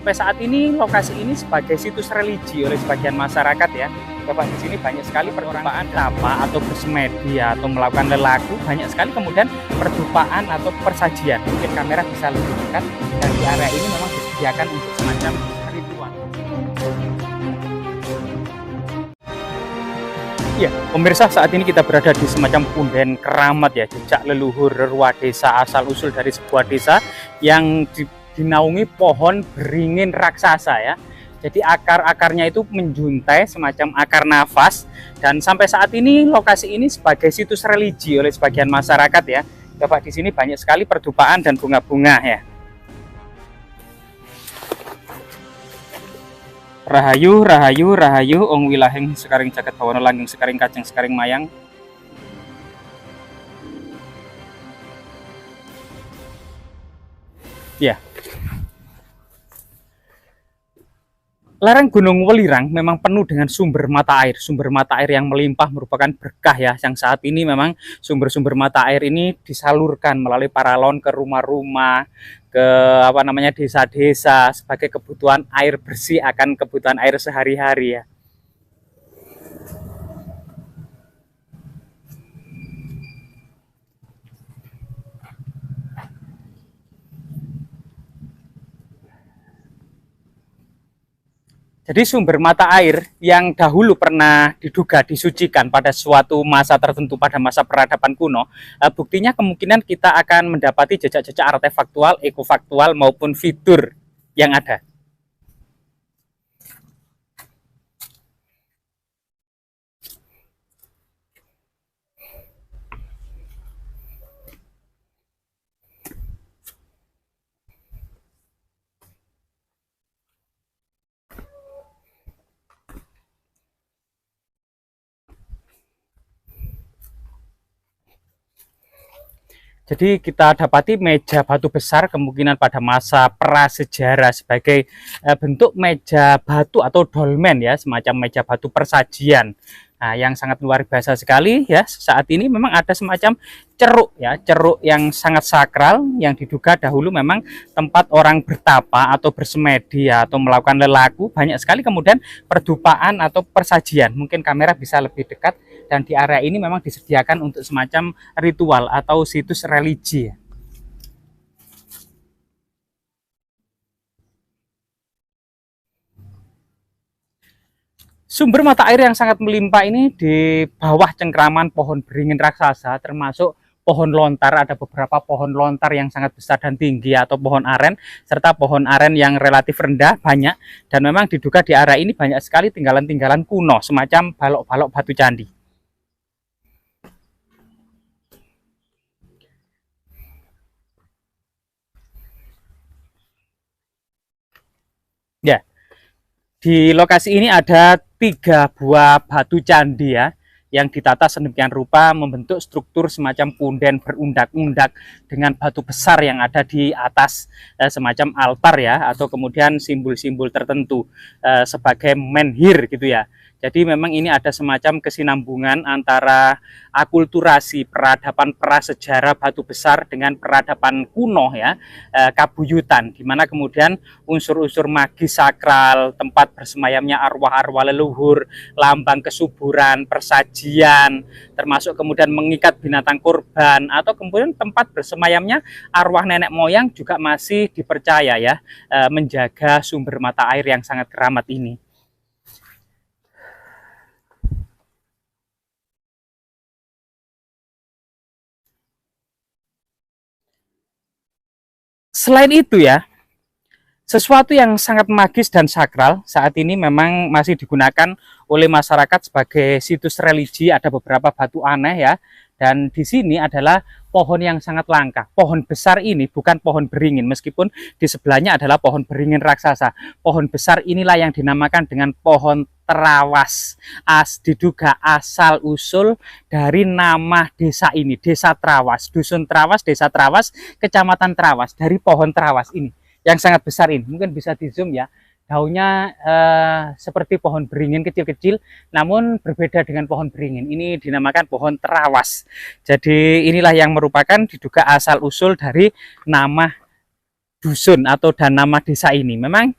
sampai saat ini lokasi ini sebagai situs religi oleh sebagian masyarakat ya. Bapak di sini banyak sekali perlombaan apa atau bersemedi atau melakukan lelaku, banyak sekali kemudian perdupaan atau persajian. Mungkin kamera bisa lebih dekat, dan di area ini memang disediakan untuk semacam ritual. Ya, pemirsa, saat ini kita berada di semacam punden keramat ya, jejak leluhur rerua desa asal usul dari sebuah desa yang dinaungi pohon beringin raksasa ya. Jadi akar-akarnya itu menjuntai semacam akar nafas, dan sampai saat ini lokasi ini sebagai situs religi oleh sebagian masyarakat ya. Bapak di sini banyak sekali perdupaan dan bunga-bunga ya. Rahayu, rahayu, rahayu, ong wilaheng sekaring jagat bawana langgeng sekaring kacang sekaring mayang. Ya. Lereng Gunung Welirang memang penuh dengan sumber mata air yang melimpah merupakan berkah ya, yang saat ini memang sumber-sumber mata air ini disalurkan melalui paralon ke rumah-rumah, ke desa-desa sebagai kebutuhan air bersih, akan kebutuhan air sehari-hari ya. Jadi sumber mata air yang dahulu pernah diduga disucikan pada suatu masa tertentu pada masa peradaban kuno, buktinya kemungkinan kita akan mendapati jejak-jejak artefaktual, ekofaktual maupun fitur yang ada. Jadi kita dapati meja batu besar kemungkinan pada masa prasejarah sebagai bentuk meja batu atau dolmen ya, semacam meja batu persajian. Nah, yang sangat luar biasa sekali ya, saat ini memang ada semacam ceruk ya, ceruk yang sangat sakral yang diduga dahulu memang tempat orang bertapa atau bersemedi ya, atau melakukan lelaku. Banyak sekali kemudian perdupaan atau persajian. Mungkin kamera bisa lebih dekat, dan di area ini memang disediakan untuk semacam ritual atau situs religi. Sumber mata air yang sangat melimpah ini di bawah cengkraman pohon beringin raksasa, termasuk pohon lontar. Ada beberapa pohon lontar yang sangat besar dan tinggi atau pohon aren, serta pohon aren yang relatif rendah banyak, dan memang diduga di area ini banyak sekali tinggalan-tinggalan kuno semacam balok-balok batu candi. Ya, di lokasi ini ada 3 buah batu candi ya, yang ditata sedemikian rupa membentuk struktur semacam punden berundak-undak dengan batu besar yang ada di atas, semacam altar ya, atau kemudian simbol-simbol tertentu sebagai menhir gitu ya. Jadi memang ini ada semacam kesinambungan antara akulturasi peradaban prasejarah batu besar dengan peradaban kuno ya, kabuyutan, di mana kemudian unsur-unsur magis sakral, tempat bersemayamnya arwah-arwah leluhur, lambang kesuburan, persajian, termasuk kemudian mengikat binatang kurban, atau kemudian tempat bersemayamnya arwah nenek moyang juga masih dipercaya ya, menjaga sumber mata air yang sangat keramat ini. Selain itu ya, sesuatu yang sangat magis dan sakral saat ini memang masih digunakan oleh masyarakat sebagai situs religi. Ada beberapa batu aneh ya, dan di sini adalah pohon yang sangat langka. Pohon besar ini bukan pohon beringin, meskipun di sebelahnya adalah pohon beringin raksasa. Pohon besar inilah yang dinamakan dengan pohon terawas. Diduga asal usul dari nama desa ini, Desa Trawas, Dusun Trawas, Desa Trawas, Kecamatan Trawas, dari pohon terawas ini yang sangat besar ini. Mungkin bisa di zoom ya, daunnya seperti pohon beringin kecil-kecil, namun berbeda dengan pohon beringin. Ini dinamakan pohon terawas. Jadi inilah yang merupakan diduga asal usul dari nama dusun atau dan nama desa ini memang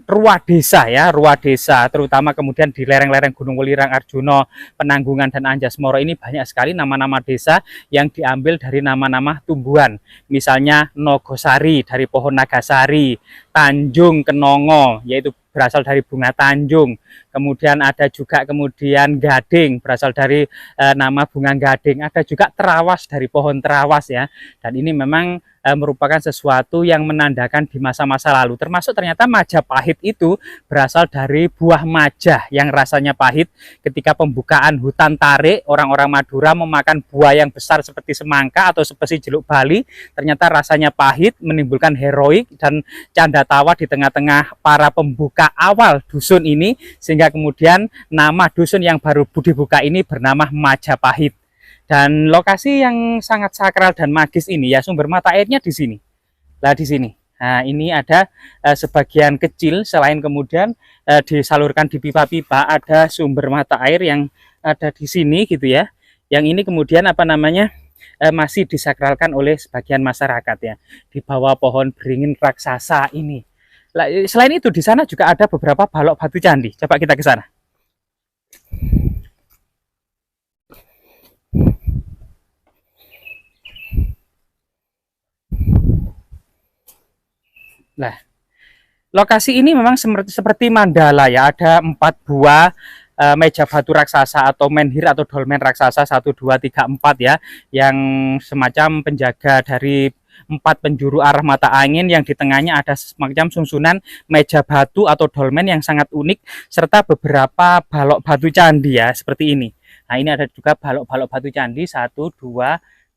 ruah desa ya, ruah desa terutama kemudian di lereng-lereng Gunung Welirang, Arjuna, Penanggungan dan Anjasmara ini banyak sekali nama-nama desa yang diambil dari nama-nama tumbuhan. Misalnya Nogosari dari pohon nagasari, Tanjung Kenongo yaitu berasal dari bunga tanjung. Kemudian ada juga kemudian gading berasal dari nama bunga gading. Ada juga terawas dari pohon terawas ya. Dan ini memang merupakan sesuatu yang menandakan di masa-masa lalu. Termasuk ternyata Majapahit itu berasal dari buah majah yang rasanya pahit. Ketika pembukaan hutan tarik, orang-orang Madura memakan buah yang besar seperti semangka atau seperti jeluk Bali. Ternyata rasanya pahit, menimbulkan heroik dan canda tawa di tengah-tengah para pembuka awal dusun ini, sehingga kemudian nama dusun yang baru dibuka ini bernama Majapahit. Dan lokasi yang sangat sakral dan magis ini ya, sumber mata airnya di sini. Nah, di sini. Nah, ini ada sebagian kecil, selain kemudian disalurkan di pipa-pipa, ada sumber mata air yang ada di sini gitu ya. Yang ini kemudian apa namanya? Masih disakralkan oleh sebagian masyarakat ya, di bawah pohon beringin raksasa ini. Selain itu di sana juga ada beberapa balok batu candi. Coba kita ke sana. Nah, lokasi ini memang seperti mandala ya, ada 4 buah meja batu raksasa atau menhir atau dolmen raksasa 1, 2, 3, 4 ya, yang semacam penjaga dari 4 penjuru arah mata angin, yang di tengahnya ada semacam susunan meja batu atau dolmen yang sangat unik, serta beberapa balok batu candi ya, seperti ini. Nah, ini ada juga balok-balok batu candi 1, 2,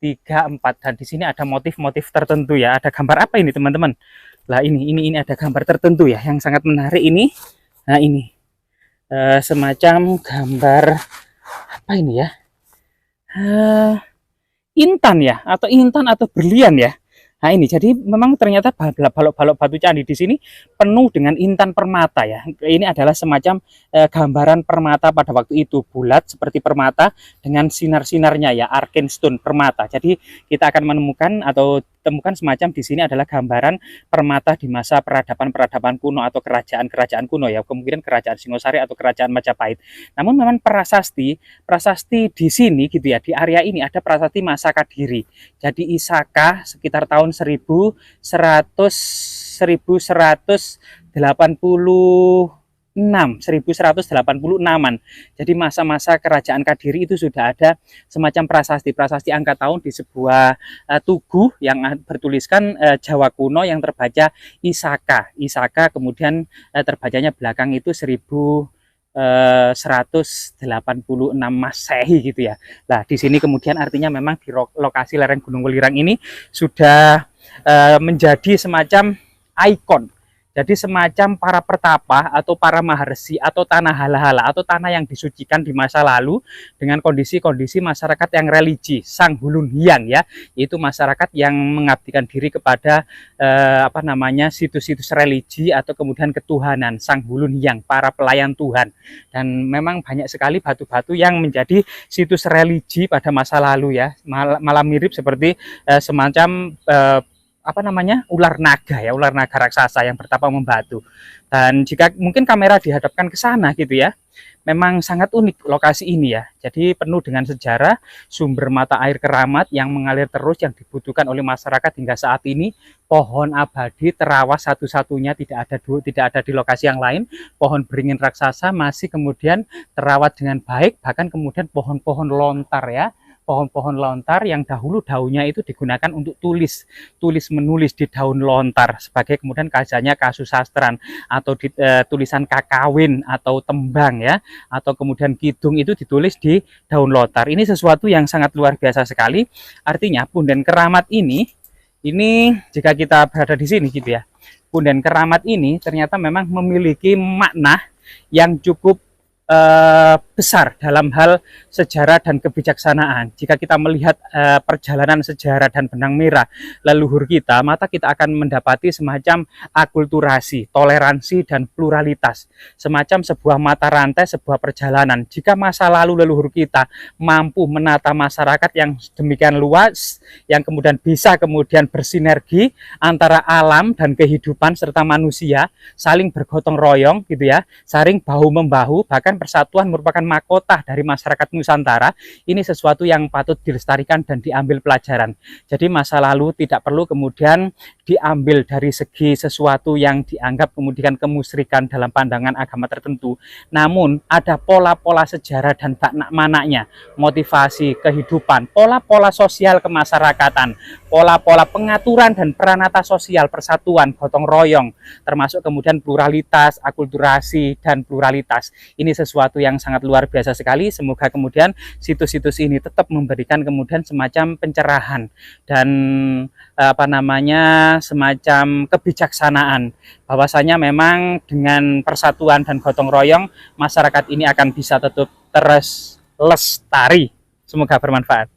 3, 4, dan di sini ada motif-motif tertentu ya. Ada gambar apa ini teman-teman? Lah ini ada gambar tertentu ya yang sangat menarik ini. Nah, ini semacam gambar apa ini ya? Intan ya, atau intan atau berlian ya. Nah, ini jadi memang ternyata balok-balok batu candi di sini penuh dengan intan permata ya. Ini adalah semacam gambaran permata pada waktu itu, bulat seperti permata dengan sinar-sinarnya ya, arkenstone permata. Jadi kita akan menemukan atau temukan semacam di sini adalah gambaran permata di masa peradaban-peradaban kuno atau kerajaan-kerajaan kuno ya, kemungkinan kerajaan Singosari atau kerajaan Majapahit. Namun memang prasasti di sini gitu ya, di area ini ada prasasti masa Kadiri. Jadi Isaka sekitar tahun 1186-an. Jadi masa-masa kerajaan Kadiri itu sudah ada semacam prasasti angka tahun di sebuah tugu yang bertuliskan Jawa kuno yang terbaca Isaka. Kemudian terbacanya belakang itu 1186 Masehi gitu ya. Nah, di sini kemudian artinya memang di lokasi lereng Gunung Welirang ini sudah menjadi semacam ikon. Jadi semacam para pertapa atau para maharsi atau tanah hala-hala atau tanah yang disucikan di masa lalu dengan kondisi-kondisi masyarakat yang religi, Sang Hulun Hyang ya, yaitu masyarakat yang mengabdikan diri kepada situs-situs religi atau kemudian ketuhanan, Sang Hulun Hyang, para pelayan Tuhan. Dan memang banyak sekali batu-batu yang menjadi situs religi pada masa lalu ya, malah mirip seperti semacam ular naga ya, ular naga raksasa yang bertapa membatu. Dan jika mungkin kamera dihadapkan ke sana gitu ya, memang sangat unik lokasi ini ya. Jadi penuh dengan sejarah, sumber mata air keramat yang mengalir terus yang dibutuhkan oleh masyarakat hingga saat ini. Pohon abadi terawas satu-satunya, tidak ada di lokasi yang lain. Pohon beringin raksasa masih kemudian terawat dengan baik, bahkan kemudian pohon-pohon lontar ya. Pohon-pohon lontar yang dahulu daunnya itu digunakan untuk menulis di daun lontar sebagai kemudian kajanya kasusastran atau tulisan kakawin atau tembang ya, atau kemudian kidung itu ditulis di daun lontar. Ini sesuatu yang sangat luar biasa sekali. Artinya Punden Keramat ini jika kita berada di sini gitu ya, Punden Keramat ini ternyata memang memiliki makna yang cukup besar dalam hal sejarah dan kebijaksanaan. Jika kita melihat perjalanan sejarah dan benang merah leluhur kita, maka kita akan mendapati semacam akulturasi, toleransi, dan pluralitas. Semacam sebuah mata rantai, sebuah perjalanan. Jika masa lalu leluhur kita mampu menata masyarakat yang demikian luas, yang kemudian bisa kemudian bersinergi antara alam dan kehidupan serta manusia, saling bergotong royong gitu ya, saling bahu-membahu, bahkan persatuan merupakan mahkota dari masyarakat Nusantara. Ini sesuatu yang patut dilestarikan dan diambil pelajaran. Jadi masa lalu tidak perlu kemudian diambil dari segi sesuatu yang dianggap kemudian kemusyrikan dalam pandangan agama tertentu. Namun ada pola-pola sejarah dan maknanya, motivasi kehidupan, pola-pola sosial kemasyarakatan, pola-pola pengaturan dan peranata sosial, persatuan, gotong royong, termasuk kemudian pluralitas, akulturasi, dan pluralitas. Ini sesuatu yang sangat luar biasa sekali. Semoga kemudian situs-situs ini tetap memberikan kemudian semacam pencerahan dan semacam kebijaksanaan, bahwasanya memang dengan persatuan dan gotong royong masyarakat ini akan bisa tetap terus lestari. Semoga bermanfaat.